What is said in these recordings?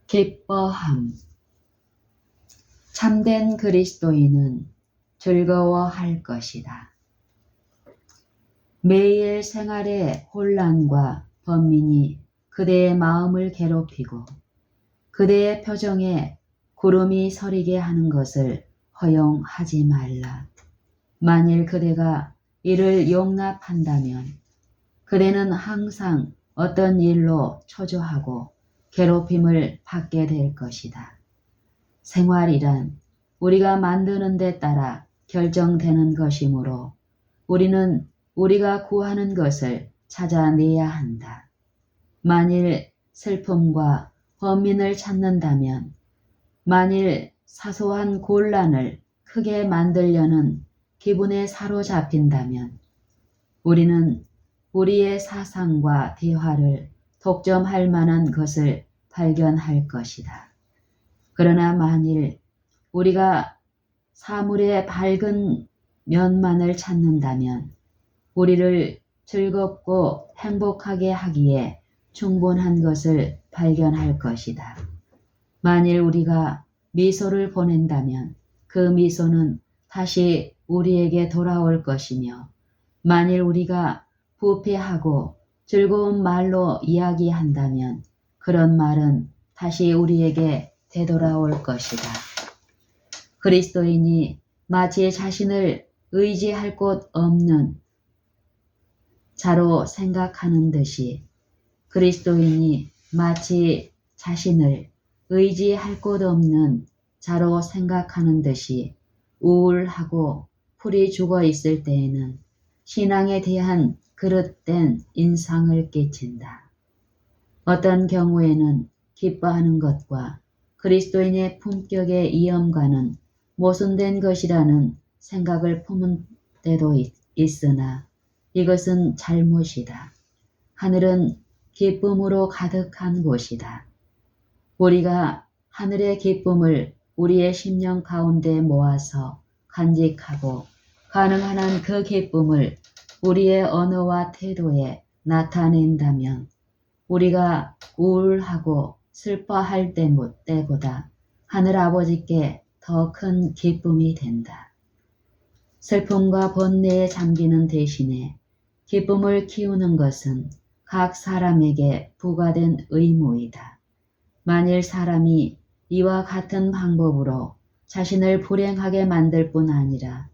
기뻐함. 참된 그리스도인은 즐거워할 것이다. 매일 생활의 혼란과 번민이 그대의 마음을 괴롭히고 그대의 표정에 구름이 서리게 하는 것을 허용하지 말라. 만일 그대가 이를 용납한다면 그대는 항상 어떤 일로 초조하고 괴롭힘을 받게 될 것이다. 생활이란 우리가 만드는 데 따라 결정되는 것이므로 우리는 우리가 구하는 것을 찾아내야 한다. 만일 슬픔과 번민을 찾는다면, 만일 사소한 곤란을 크게 만들려는 기분에 사로잡힌다면 우리는 우리의 사상과 대화를 독점할 만한 것을 발견할 것이다. 그러나 만일 우리가 사물의 밝은 면만을 찾는다면 우리를 즐겁고 행복하게 하기에 충분한 것을 발견할 것이다. 만일 우리가 미소를 보낸다면 그 미소는 다시 우리에게 돌아올 것이며, 만일 우리가 부패하고 즐거운 말로 이야기한다면 그런 말은 다시 우리에게 되돌아올 것이다. 그리스도인이 마치 자신을 의지할 곳 없는 자로 생각하는 듯이 그리스도인이 마치 자신을 의지할 곳 없는 자로 생각하는 듯이 우울하고 풀이 죽어 있을 때에는 신앙에 대한 그릇된 인상을 끼친다. 어떤 경우에는 기뻐하는 것과 그리스도인의 품격의 이염과는 모순된 것이라는 생각을 품은 때도 있으나 이것은 잘못이다. 하늘은 기쁨으로 가득한 곳이다. 우리가 하늘의 기쁨을 우리의 심령 가운데 모아서 간직하고 가능한 한 그 기쁨을 우리의 언어와 태도에 나타낸다면 우리가 우울하고 슬퍼할 때보다 하늘아버지께 더 큰 기쁨이 된다. 슬픔과 번뇌에 잠기는 대신에 기쁨을 키우는 것은 각 사람에게 부과된 의무이다. 만일 사람이 이와 같은 방법으로 자신을 불행하게 만들 뿐 아니라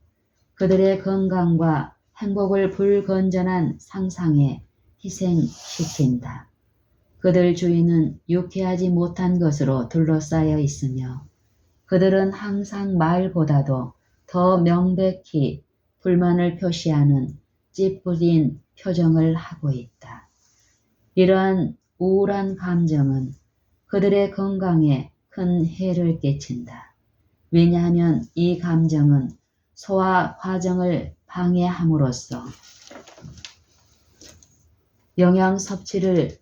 그들의 건강과 행복을 불건전한 상상에 희생시킨다. 그들 주위는 유쾌하지 못한 것으로 둘러싸여 있으며 그들은 항상 말보다도 더 명백히 불만을 표시하는 찌푸린 표정을 하고 있다. 이러한 우울한 감정은 그들의 건강에 큰 해를 끼친다. 왜냐하면 이 감정은 소화 과정을 방해함으로써 영양 섭취를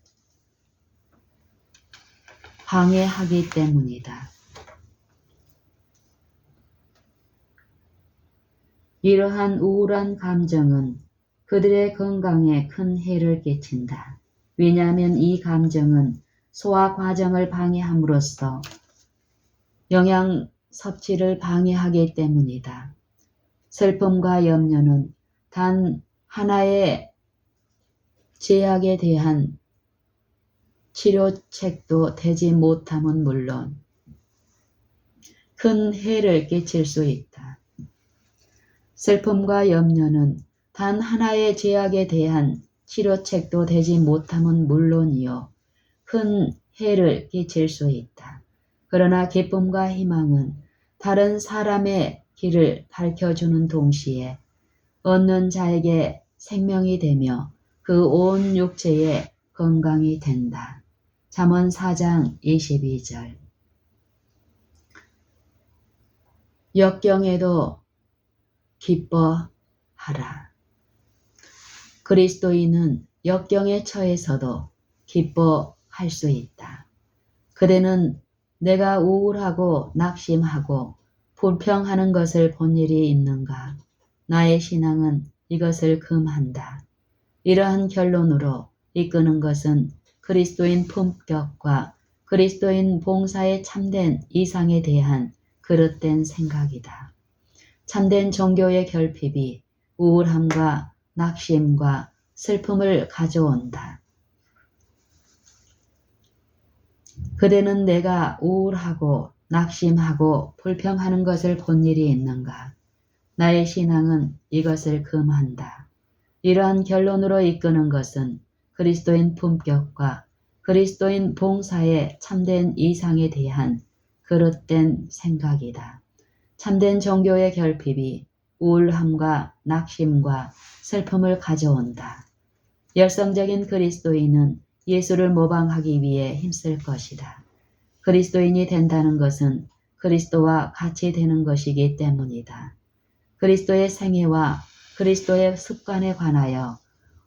방해하기 때문이다. 이러한 우울한 감정은 그들의 건강에 큰 해를 끼친다. 왜냐하면 이 감정은 소화 과정을 방해함으로써 영양 섭취를 방해하기 때문이다. 슬픔과 염려는 단 하나의 제약에 대한 치료책도 되지 못함은 물론 큰 해를 끼칠 수 있다. 슬픔과 염려는 단 하나의 제약에 대한 치료책도 되지 못함은 물론이요, 큰 해를 끼칠 수 있다. 그러나 기쁨과 희망은 다른 사람의 길을 밝혀주는 동시에 얻는 자에게 생명이 되며 그 온 육체의 건강이 된다. 잠언 4장 22절. 역경에도 기뻐하라. 그리스도인은 역경에 처해서도 기뻐할 수 있다. 그대는 내가 우울하고 낙심하고 불평하는 것을 본 일이 있는가? 나의 신앙은 이것을 금한다. 이러한 결론으로 이끄는 것은 그리스도인 품격과 그리스도인 봉사의 참된 이상에 대한 그릇된 생각이다. 참된 종교의 결핍이 우울함과 낙심과 슬픔을 가져온다. 그대는 내가 우울하고 낙심하고 불평하는 것을 본 일이 있는가? 나의 신앙은 이것을 금한다. 이러한 결론으로 이끄는 것은 그리스도인 품격과 그리스도인 봉사의 참된 이상에 대한 그릇된 생각이다. 참된 종교의 결핍이 우울함과 낙심과 슬픔을 가져온다. 열성적인 그리스도인은 예수를 모방하기 위해 힘쓸 것이다. 그리스도인이 된다는 것은 그리스도와 같이 되는 것이기 때문이다. 그리스도의 생애와 그리스도의 습관에 관하여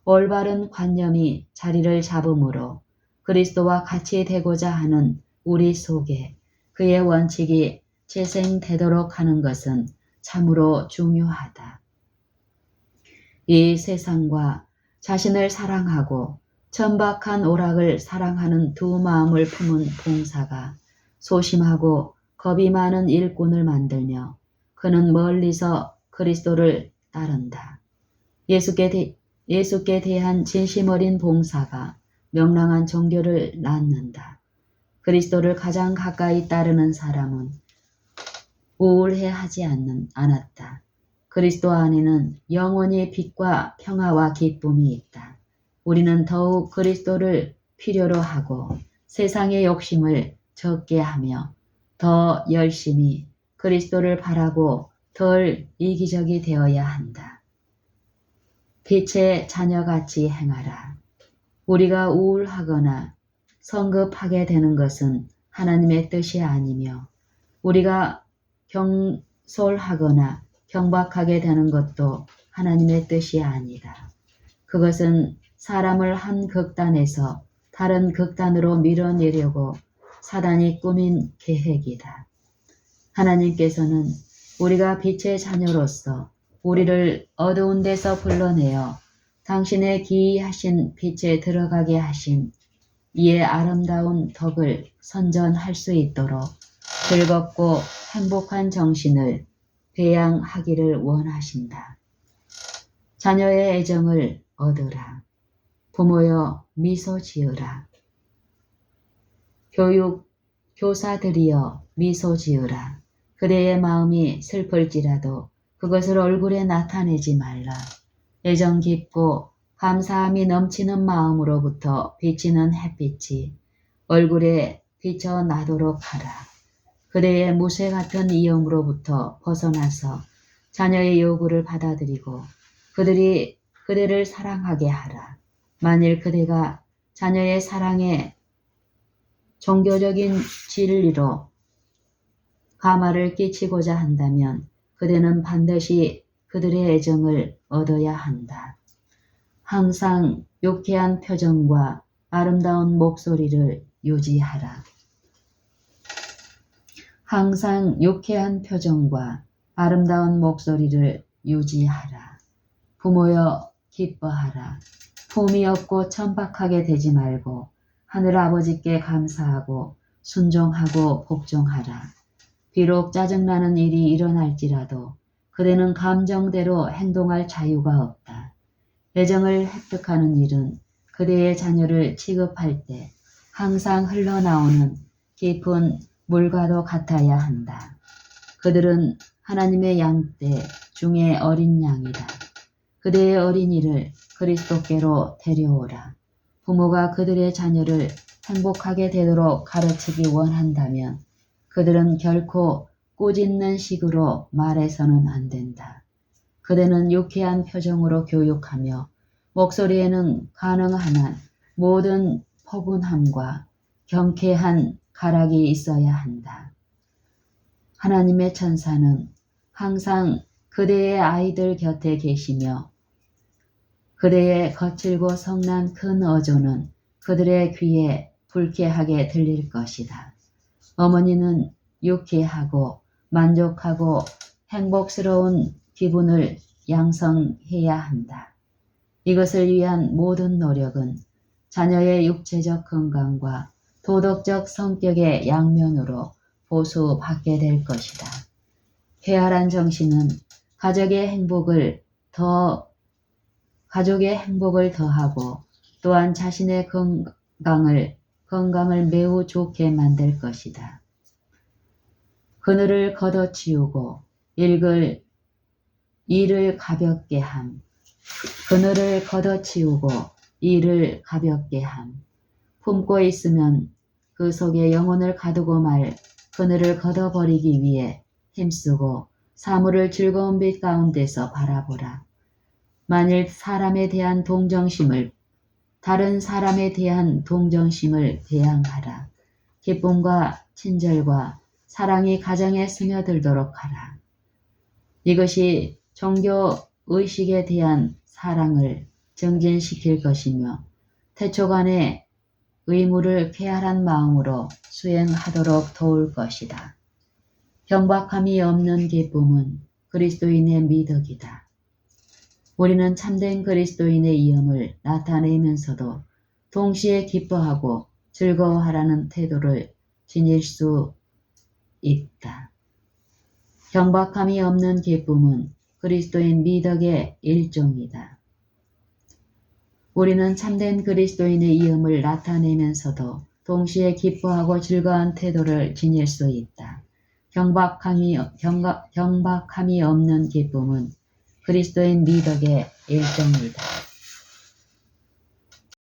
올바른 관념이 자리를 잡으므로 그리스도와 같이 되고자 하는 우리 속에 그의 원칙이 재생되도록 하는 것은 참으로 중요하다. 이 세상과 자신을 사랑하고 천박한 오락을 사랑하는 두 마음을 품은 봉사가 소심하고 겁이 많은 일꾼을 만들며 그는 멀리서 그리스도를 따른다. 예수께 대한 진심 어린 봉사가 명랑한 종교를 낳는다. 그리스도를 가장 가까이 따르는 사람은 우울해하지 않았다. 그리스도 안에는 영원히 빛과 평화와 기쁨이 있다. 우리는 더욱 그리스도를 필요로 하고 세상의 욕심을 적게 하며 더 열심히 그리스도를 바라고 덜 이기적이 되어야 한다. 빛의 자녀같이 행하라. 우리가 우울하거나 성급하게 되는 것은 하나님의 뜻이 아니며 우리가 경솔하거나 경박하게 되는 것도 하나님의 뜻이 아니다. 그것은 사람을 한 극단에서 다른 극단으로 밀어내려고 사단이 꾸민 계획이다. 하나님께서는 우리가 빛의 자녀로서 우리를 어두운 데서 불러내어 당신의 기이하신 빛에 들어가게 하신 이의 아름다운 덕을 선전할 수 있도록 즐겁고 행복한 정신을 배양하기를 원하신다. 자녀의 애정을 얻으라. 부모여 미소 지으라. 교사들이여 미소 지으라. 그대의 마음이 슬플지라도 그것을 얼굴에 나타내지 말라. 애정 깊고 감사함이 넘치는 마음으로부터 비치는 햇빛이 얼굴에 비춰나도록 하라. 그대의 무쇠 같은 이영으로부터 벗어나서 자녀의 요구를 받아들이고 그들이 그대를 사랑하게 하라. 만일 그대가 자녀의 사랑에 종교적인 진리로 가마를 끼치고자 한다면 그대는 반드시 그들의 애정을 얻어야 한다. 항상 유쾌한 표정과 아름다운 목소리를 유지하라. 항상 유쾌한 표정과 아름다운 목소리를 유지하라. 부모여 기뻐하라. 품이 없고 천박하게 되지 말고 하늘 아버지께 감사하고 순종하고 복종하라. 비록 짜증나는 일이 일어날지라도 그대는 감정대로 행동할 자유가 없다. 애정을 획득하는 일은 그대의 자녀를 취급할 때 항상 흘러나오는 깊은 물과도 같아야 한다. 그들은 하나님의 양떼 중에 어린 양이다. 그대의 어린이를 그리스도께로 데려오라. 부모가 그들의 자녀를 행복하게 되도록 가르치기 원한다면 그들은 결코 꾸짖는 식으로 말해서는 안 된다. 그대는 유쾌한 표정으로 교육하며 목소리에는 가능한 한 모든 포근함과 경쾌한 가락이 있어야 한다. 하나님의 천사는 항상 그대의 아이들 곁에 계시며 그대의 거칠고 성난 큰 어조는 그들의 귀에 불쾌하게 들릴 것이다. 어머니는 유쾌하고 만족하고 행복스러운 기분을 양성해야 한다. 이것을 위한 모든 노력은 자녀의 육체적 건강과 도덕적 성격의 양면으로 보수받게 될 것이다. 쾌활한 정신은 가족의 행복을 더하고 또한 자신의 건강을 매우 좋게 만들 것이다. 그늘을 걷어치우고 일을 가볍게 함. 그늘을 걷어치우고 일을 가볍게 함. 품고 있으면 그 속에 영혼을 가두고 말 그늘을 걷어버리기 위해 힘쓰고 사물을 즐거운 빛 가운데서 바라보라. 만일 다른 사람에 대한 동정심을 배양하라. 기쁨과 친절과 사랑이 가정에 스며들도록 하라. 이것이 종교 의식에 대한 사랑을 증진시킬 것이며 태초 간의 의무를 쾌활한 마음으로 수행하도록 도울 것이다. 경박함이 없는 기쁨은 그리스도인의 미덕이다. 우리는 참된 그리스도인의 이음을 나타내면서도 동시에 기뻐하고 즐거워하라는 태도를 지닐 수 있다. 경박함이 없는 기쁨은 그리스도인 미덕의 일종이다. 우리는 참된 그리스도인의 이음을 나타내면서도 동시에 기뻐하고 즐거운 태도를 지닐 수 있다. 경박함이 없는 기쁨은 그리스도인 미덕의 일종이다.